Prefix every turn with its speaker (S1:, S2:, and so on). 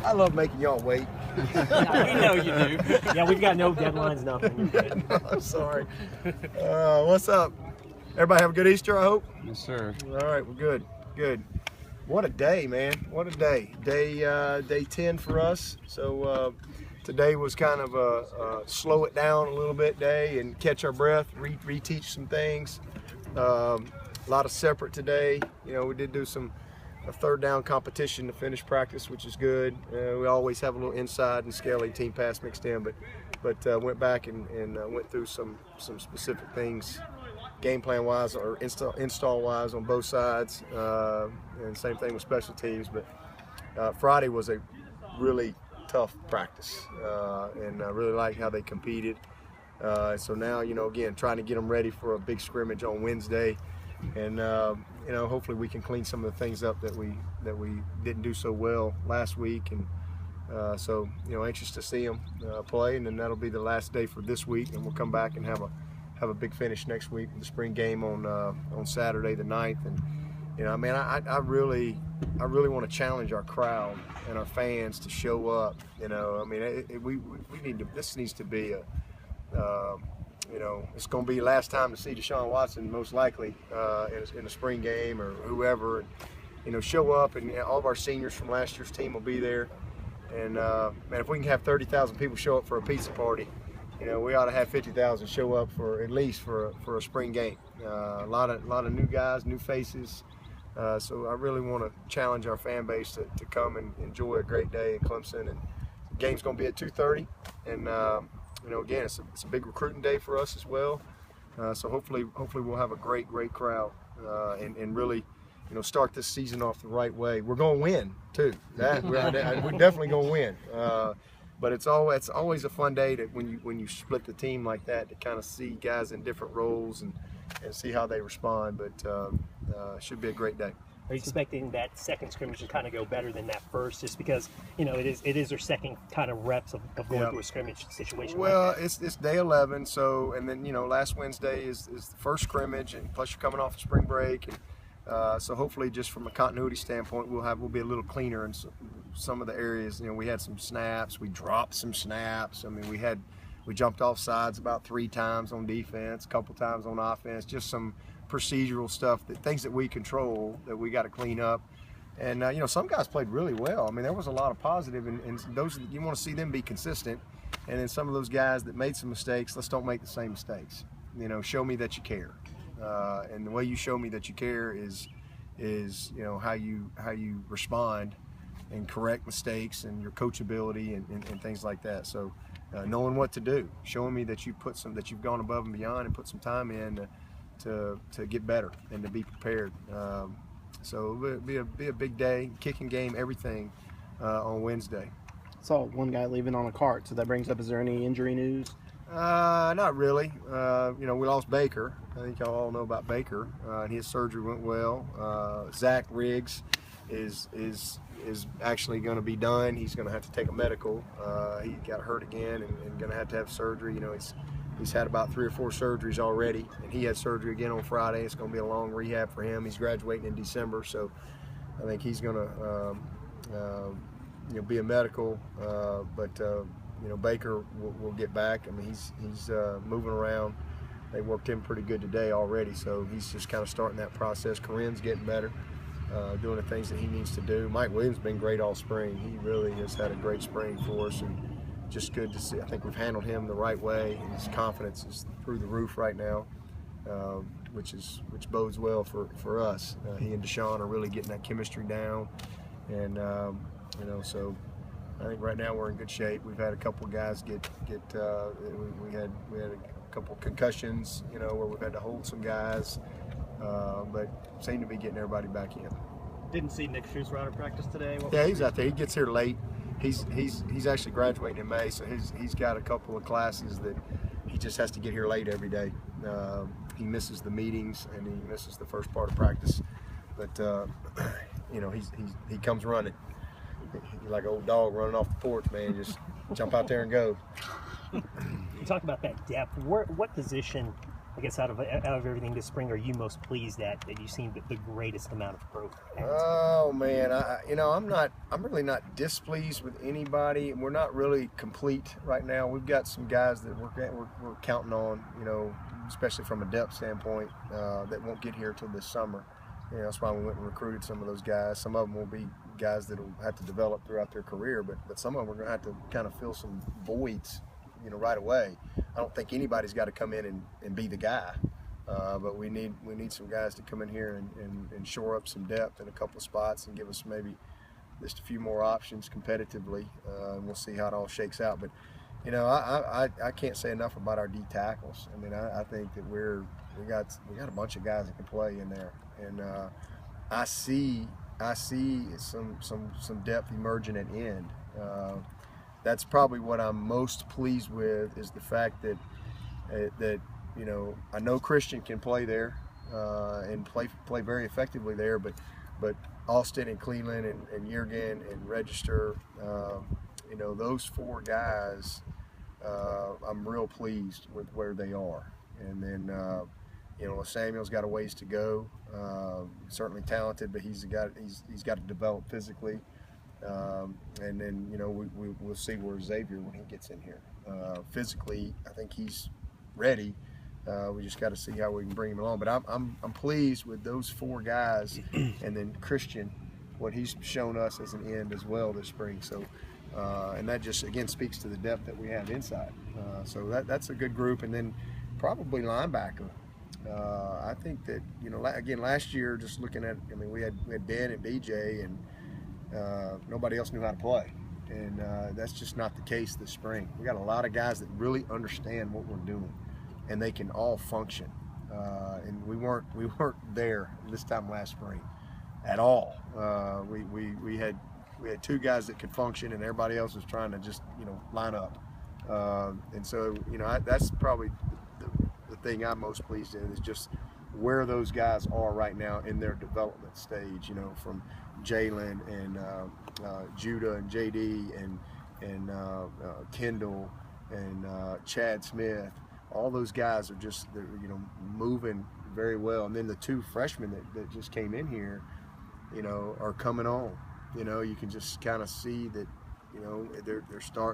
S1: I love making y'all wait.
S2: Yeah, we know you do. Yeah, we've got no deadlines, nothing.
S1: I'm sorry. What's up? Everybody have a good Easter, I hope?
S3: Yes, sir.
S1: All right, we're good. Good. What a day, man. What a day. Day 10 for us. So today was kind of a slow it down a little bit day and catch our breath, reteach some things. A lot of separate today. You know, we did do a third down competition to finish practice, which is good. We always have a little inside and scaling team pass mixed in, but went back and went through some specific things, game plan wise or install wise on both sides, and same thing with special teams. But Friday was a really tough practice, and I really like how they competed. So now, you know, again, trying to get them ready for a big scrimmage on Wednesday. And you know, hopefully we can clean some of the things up that we didn't do so well last week, and so, you know, anxious to see them play, and then that'll be the last day for this week, and we'll come back and have a big finish next week with the spring game on Saturday the 9th. And you know, I mean, I really want to challenge our crowd and our fans to show up. You know, I mean, we need to. This needs to be you know, it's going to be the last time to see Deshaun Watson, most likely, in a spring game or whoever. And, you know, show up, and all of our seniors from last year's team will be there. And, man, if we can have 30,000 people show up for a pizza party, you know, we ought to have 50,000 show up for at least for a spring game. A lot of new guys, new faces. So I really want to challenge our fan base to come and enjoy a great day in Clemson. And the game's going to be at 2:30, and you know, again, it's a big recruiting day for us as well. So hopefully we'll have a great crowd, and really, you know, start this season off the right way. We're going to win too. We're definitely going to win. But it's always a fun day when you split the team like that, to kind of see guys in different roles and see how they respond. But should be a great day.
S2: Are you expecting that second scrimmage to kind of go better than that first, just because, you know, it is their second kind of reps of going through a scrimmage situation?
S1: Well,
S2: like that?
S1: it's day 11, so, and then, you know, last Wednesday is the first scrimmage, and plus you're coming off of spring break, and so hopefully, just from a continuity standpoint, we'll be a little cleaner in some of the areas. You know, we had some snaps, we dropped some snaps. I mean, we jumped off sides about 3 times on defense, a couple times on offense, just some procedural stuff, things that we control that we got to clean up. And you know, some guys played really well. I mean, there was a lot of positive, and those, you want to see them be consistent. And then some of those guys that made some mistakes, let's don't make the same mistakes. You know, show me that you care. And the way you show me that you care is you know, how you respond and correct mistakes, and your coachability and things like that. So knowing what to do, showing me that you've gone above and beyond and put some time in to get better and to be prepared. So it'll be a big day, kicking game, everything on Wednesday.
S4: Saw one guy leaving on a cart, so that brings up, is there any injury news?
S1: Not really. You know, we lost Baker. I think y'all all know about Baker, and his surgery went well. Zach Riggs is actually going to be done. He's going to have to take a medical. He got hurt again and going to have surgery. You know, he's had about 3 or 4 surgeries already, and he had surgery again on Friday. It's going to be a long rehab for him. He's graduating in December, so I think he's going to you know, be a medical. But you know, Baker will get back. I mean, he's moving around. They worked him pretty good today already, so he's just kind of starting that process. Corinne's getting better, doing the things that he needs to do. Mike Williams has been great all spring. He really has had a great spring for us, and just good to see. I think we've handled him the right way, and his confidence is through the roof right now, which bodes well for us. He and Deshaun are really getting that chemistry down, and you know, so I think right now we're in good shape. We've had a couple of guys we had a couple concussions, you know, where we've had to hold some guys, but seem to be getting everybody back in.
S5: Didn't see Nick Schuster at practice today.
S1: Yeah, he's out there. He gets here late. He's actually graduating in May, so he's got a couple of classes that he just has to get here late every day. He misses the meetings and he misses the first part of practice, but you know, he comes running. He's like an old dog running off the porch, man. Just jump out there and go.
S2: You talk about that depth. What position I guess out of everything this spring, are you most pleased that you've seen the greatest amount of growth?
S1: Oh man, I'm really not displeased with anybody. We're not really complete right now. We've got some guys that we're counting on, especially from a depth standpoint, that won't get here till this summer. That's why we went and recruited some of those guys. Some of them will be guys that will have to develop throughout their career, but some of them are going to have to kind of fill some voids, right away. I don't think anybody's got to come in and be the guy, but we need some guys to come in here and shore up some depth in a couple of spots and give us maybe just a few more options competitively, and we'll see how it all shakes out. But I can't say enough about our D tackles. I mean, I think that we got a bunch of guys that can play in there, and I see some depth emerging at end. That's probably what I'm most pleased with, is the fact that I know Christian can play there and play very effectively there, but Austin and Cleveland and Jurgen and Register, those four guys, I'm real pleased with where they are. And then Samuel's got a ways to go. Certainly talented, but he's got to develop physically. And then we'll see where Xavier, when he gets in here. Physically, I think he's ready. We just got to see how we can bring him along. But I'm pleased with those four guys, and then Christian, what he's shown us as an end as well this spring. So, and that just again speaks to the depth that we have inside. So that's a good group. And then probably linebacker. I think that again last year, just looking at, we had Ben and BJ, and nobody else knew how to play, and that's just not the case this spring. We got a lot of guys that really understand what we're doing, and they can all function. And we weren't there this time last spring at all. We had two guys that could function, and everybody else was trying to just line up. And so that's probably the thing I'm most pleased in, is just where those guys are right now in their development stage. From Jalen and Judah and JD and Kendall and Chad Smith. All those guys are just moving very well. And then the two freshmen that just came in here, are coming on. You can just kind of see that they're starting